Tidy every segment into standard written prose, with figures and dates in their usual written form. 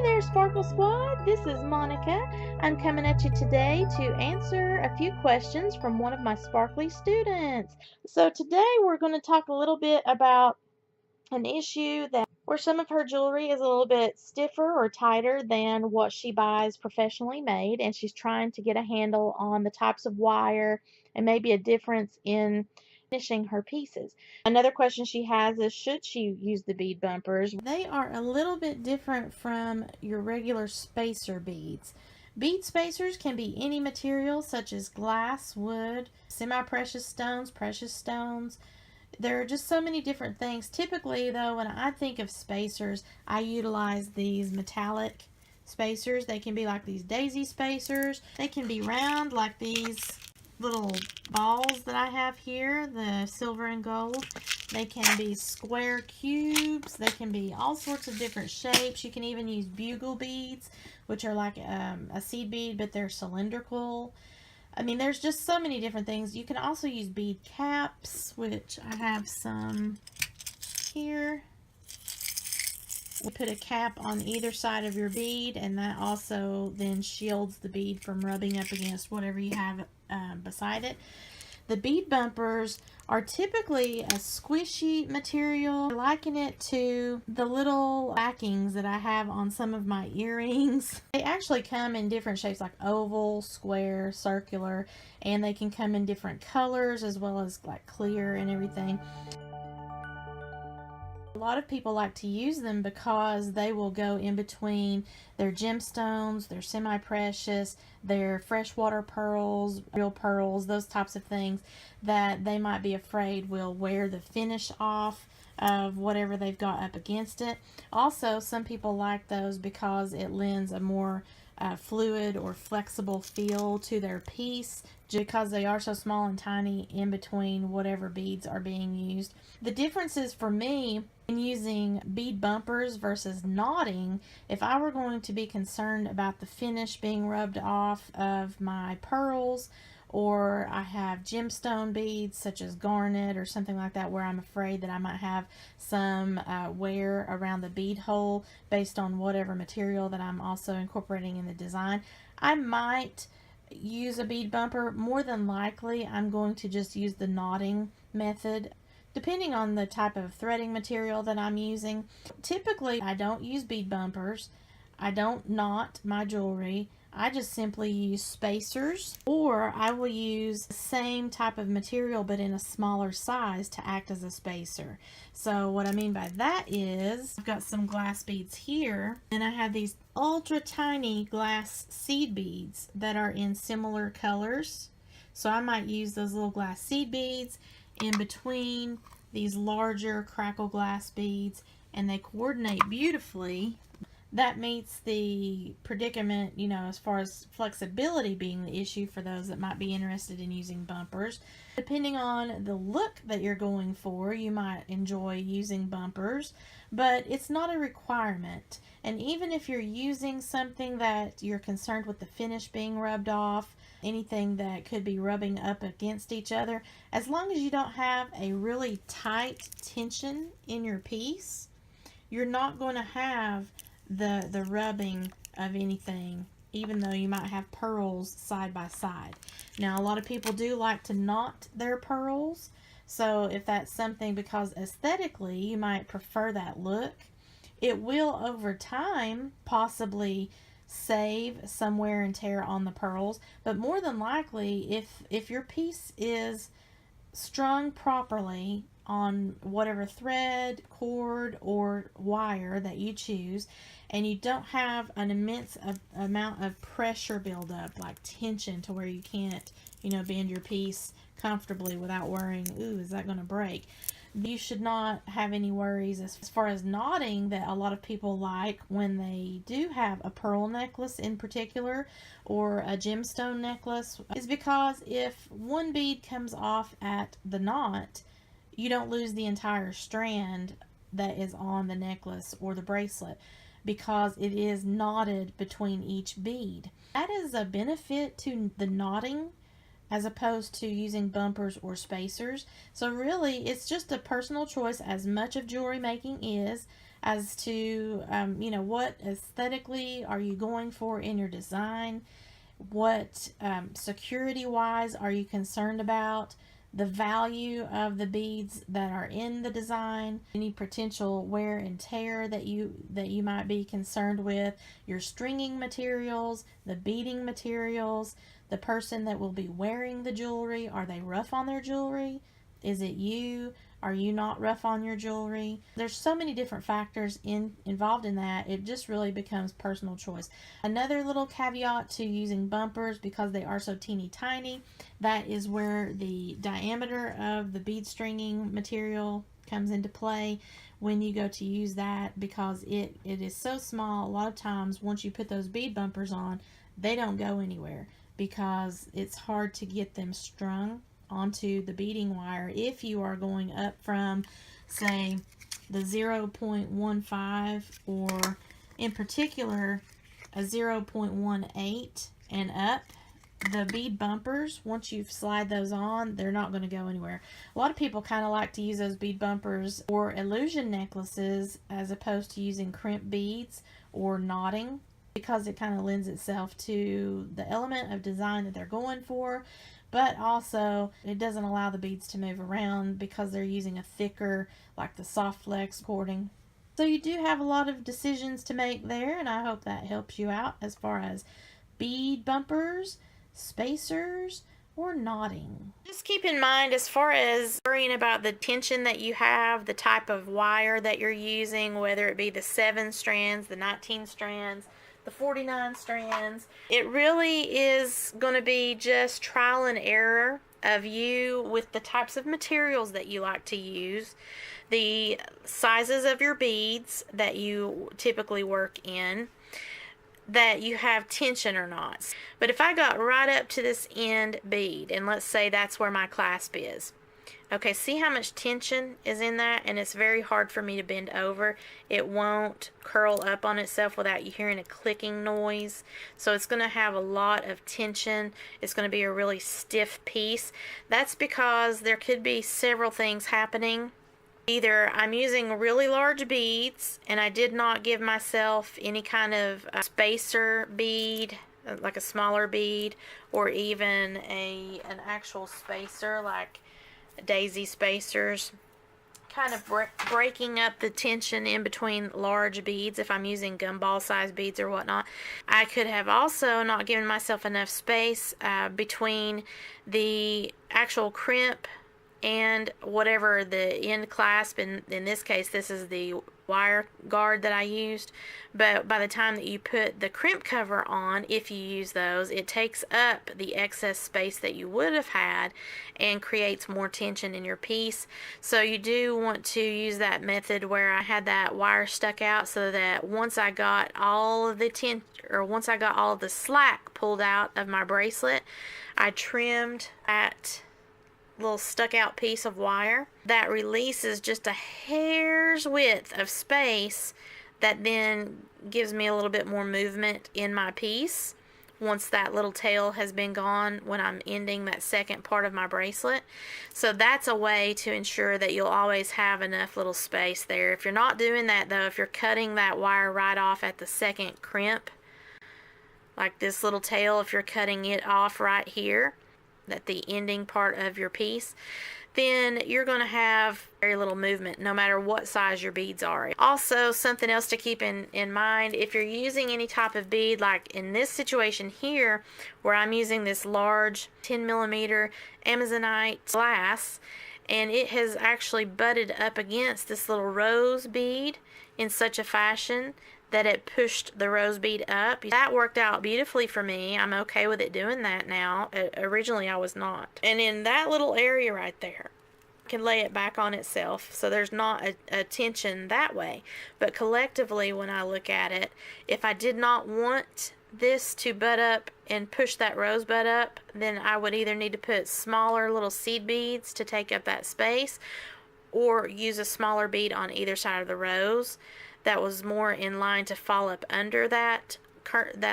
there, Sparkle Squad. This is Monica. I'm coming at you today to answer a few questions from one of my sparkly students. So today we're going to talk a little bit about an issue that where some of her jewelry is a little bit stiffer or tighter than what she buys professionally made, and she's trying to get a handle on the types of wire and maybe a difference in finishing her pieces. Another question she has is, should she use the bead bumpers? They are a little bit different from your regular spacer beads. Bead spacers can be any material such as glass, wood, semi-precious stones, precious stones. There are just so many different things. Typically, though, when I think of spacers, I utilize these metallic spacers. They can be like these daisy spacers. They can be round like these little balls that I have here, the silver and gold. They can be square cubes. They can be all sorts of different shapes. You can even use bugle beads, which are like a seed bead, but they're cylindrical. I mean, there's just so many different things. You can also use bead caps, which I have some here. We put a cap on either side of your bead, and that also then shields the bead from rubbing up against whatever you have beside it. The bead bumpers are typically a squishy material. I liken it to the little backings that I have on some of my earrings. They actually come in different shapes like oval, square, circular, and they can come in different colors as well as like clear and everything. A lot of people like to use them because they will go in between their gemstones, their semi-precious, their freshwater pearls, real pearls, those types of things that they might be afraid will wear the finish off of whatever they've got up against it. Also, some people like those because it lends a more fluid or flexible feel to their piece, because they are so small and tiny in between whatever beads are being used. The differences for me in using bead bumpers versus knotting, if I were going to be concerned about the finish being rubbed off of my pearls, or I have gemstone beads such as garnet or something like that where I'm afraid that I might have some wear around the bead hole based on whatever material that I'm also incorporating in the design, I might use a bead bumper. More than likely I'm going to just use the knotting method depending on the type of threading material that I'm using. Typically I don't use bead bumpers. I don't knot my jewelry. I just simply use spacers, or I will use the same type of material but in a smaller size to act as a spacer. So what I mean by that is, I've got some glass beads here, and I have these ultra tiny glass seed beads that are in similar colors. So I might use those little glass seed beads in between these larger crackle glass beads, and they coordinate beautifully. That meets the predicament, you know, as far as flexibility being the issue for those that might be interested in using bumpers. Depending on the look that you're going for, you might enjoy using bumpers, but it's not a requirement. And even if you're using something that you're concerned with the finish being rubbed off, anything that could be rubbing up against each other, as long as you don't have a really tight tension in your piece, you're not going to have the rubbing of anything, even though you might have pearls side by side. Now, a lot of people do like to knot their pearls, so if that's something, because aesthetically you might prefer that look, it will over time possibly save some wear and tear on the pearls. But more than likely, if your piece is strung properly on whatever thread, cord, or wire that you choose, and you don't have an immense amount of pressure buildup, like tension, to where you can't, you know, bend your piece comfortably without worrying, ooh, is that going to break? You should not have any worries as far as knotting that a lot of people like when they do have a pearl necklace in particular, or a gemstone necklace, is because if one bead comes off at the knot, you don't lose the entire strand that is on the necklace or the bracelet, because it is knotted between each bead. That is a benefit to the knotting as opposed to using bumpers or spacers. So really, it's just a personal choice, as much of jewelry making is, as to what aesthetically are you going for in your design, what security wise are you concerned about, the value of the beads that are in the design, any potential wear and tear that you might be concerned with, your stringing materials, the beading materials, the person that will be wearing the jewelry. Are they rough on their jewelry? Is it you? Are you not rough on your jewelry? There's so many different factors involved in that. It just really becomes personal choice. Another little caveat to using bumpers, because they are so teeny tiny, that is where the diameter of the bead stringing material comes into play when you go to use that, because it is so small. A lot of times once you put those bead bumpers on, they don't go anywhere because it's hard to get them strung onto the beading wire if you are going up from, say, the 0.15 or in particular a 0.18 and up. The bead bumpers, once you slide those on, they're not going to go anywhere. A lot of people kind of like to use those bead bumpers for illusion necklaces as opposed to using crimp beads or knotting, because it kind of lends itself to the element of design that they're going for, but also it doesn't allow the beads to move around because they're using a thicker, like the soft flex cording. So you do have a lot of decisions to make there, and I hope that helps you out as far as bead bumpers, spacers, or knotting. Just keep in mind, as far as worrying about the tension that you have, the type of wire that you're using, whether it be the 7 strands, the 19 strands, the 49 strands, it really is going to be just trial and error of you with the types of materials that you like to use, the sizes of your beads that you typically work in, that you have tension or not. But if I got right up to this end bead, and let's say that's where my clasp is, okay, see how much tension is in that, and it's very hard for me to bend over. It won't curl up on itself without you hearing a clicking noise. So it's going to have a lot of tension. It's going to be a really stiff piece. That's because there could be several things happening. Either I'm using really large beads and I did not give myself any kind of spacer bead, like a smaller bead, or even an actual spacer like daisy spacers, kind of breaking up the tension in between large beads. If I'm using gumball size beads or whatnot, I could have also not given myself enough space between the actual crimp and whatever the end clasp. In this case, this is the wire guard that I used, but by the time that you put the crimp cover on, if you use those, it takes up the excess space that you would have had and creates more tension in your piece. So you do want to use that method where I had that wire stuck out, so that once I got all of the once I got all of the slack pulled out of my bracelet, I trimmed that little stuck out piece of wire that releases just a hair's width of space that then gives me a little bit more movement in my piece once that little tail has been gone when I'm ending that second part of my bracelet. So that's a way to ensure that you'll always have enough little space there. If you're not doing that though, if you're cutting that wire right off at the second crimp, like this little tail, if you're cutting it off right here at the ending part of your piece, then you're going to have very little movement no matter what size your beads are. Also, something else to keep in mind, if you're using any type of bead, like in this situation here where I'm using this large 10mm Amazonite glass, and it has actually butted up against this little rose bead in such a fashion that it pushed the rose bead up. That worked out beautifully for me. I'm okay with it doing that now. Originally I was not. And in that little area right there, I can lay it back on itself, so there's not a tension that way. But collectively, when I look at it, if I did not want this to butt up and push that rosebud up, then I would either need to put smaller little seed beads to take up that space, or use a smaller bead on either side of the rose that was more in line to fall up under that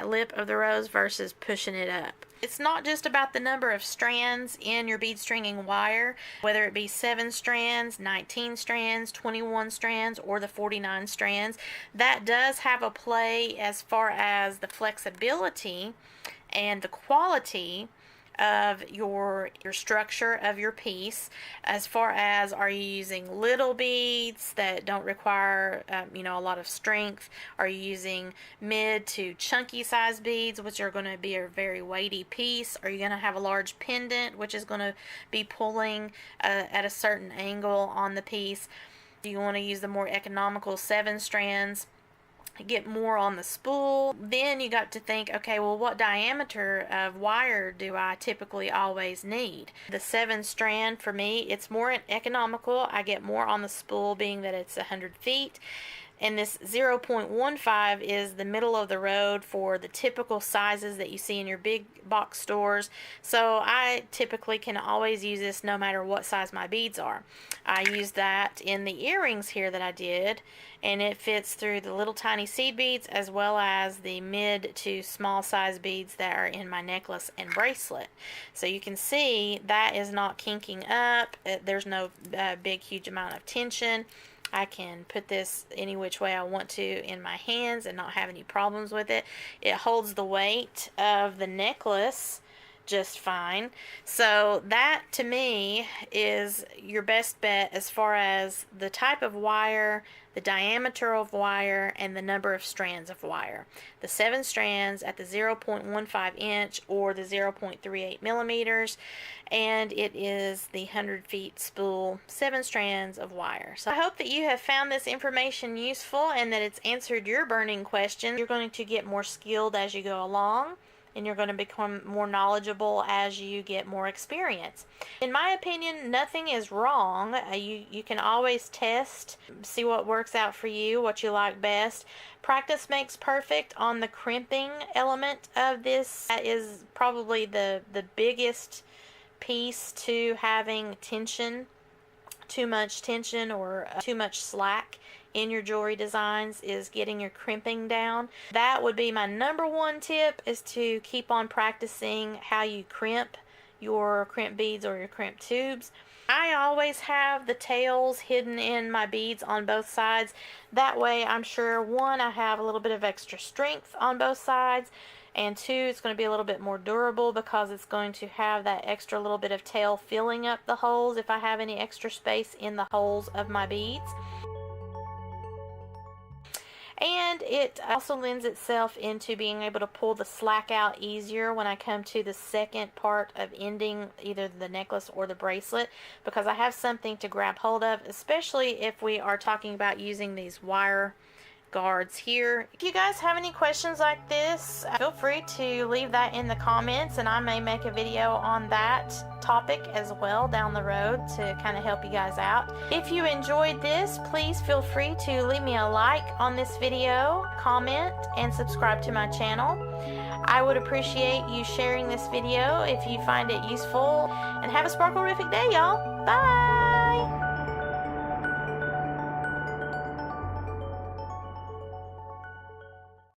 lip of the rose versus pushing it up. It's not just about the number of strands in your bead stringing wire, whether it be 7 strands, 19 strands, 21 strands, or the 49 strands. That does have a play as far as the flexibility and the quality of your structure of your piece, as far as, are you using little beads that don't require a lot of strength? Are you using mid to chunky size beads, which are going to be a very weighty piece? Are you going to have a large pendant, which is going to be pulling at a certain angle on the piece? Do you want to use the more economical 7 strands, get more on the spool? Then you got to think, okay, well, what diameter of wire do I typically always need? The 7 strand, for me, it's more economical. I get more on the spool, being that it's 100 feet. And this 0.15 is the middle of the road for the typical sizes that you see in your big box stores. So I typically can always use this no matter what size my beads are. I used that in the earrings here that I did, and it fits through the little tiny seed beads as well as the mid to small size beads that are in my necklace and bracelet. So you can see that is not kinking up. There's no big huge amount of tension. I can put this any which way I want to in my hands and not have any problems with it. It holds the weight of the necklace just fine. So that, to me, is your best bet as far as the type of wire, the diameter of wire, and the number of strands of wire. The 7 strands at the 0.15 inch or the 0.38 millimeters, and it is the 100 feet spool, 7 strands of wire. So I hope that you have found this information useful and that it's answered your burning question. You're going to get more skilled as you go along, and you're going to become more knowledgeable as you get more experience. In my opinion, nothing is wrong. You can always test, see what works out for you, what you like best. Practice makes perfect on the crimping element of this. That is probably the biggest piece to having tension, too much tension or too much slack in your jewelry designs, is getting your crimping down. That would be my number one tip, is to keep on practicing how you crimp your crimp beads or your crimp tubes. I always have the tails hidden in my beads on both sides. That way I'm sure, 1, I have a little bit of extra strength on both sides, and 2, it's going to be a little bit more durable because it's going to have that extra little bit of tail filling up the holes if I have any extra space in the holes of my beads. And it also lends itself into being able to pull the slack out easier when I come to the second part of ending either the necklace or the bracelet, because I have something to grab hold of, especially if we are talking about using these wire guards here. If you guys have any questions like this, feel free to leave that in the comments, and I may make a video on that topic as well down the road to kind of help you guys out. If you enjoyed this, please feel free to leave me a like on this video, comment, and subscribe to my channel. I would appreciate you sharing this video if you find it useful, and have a sparkle-rific day, y'all. Bye!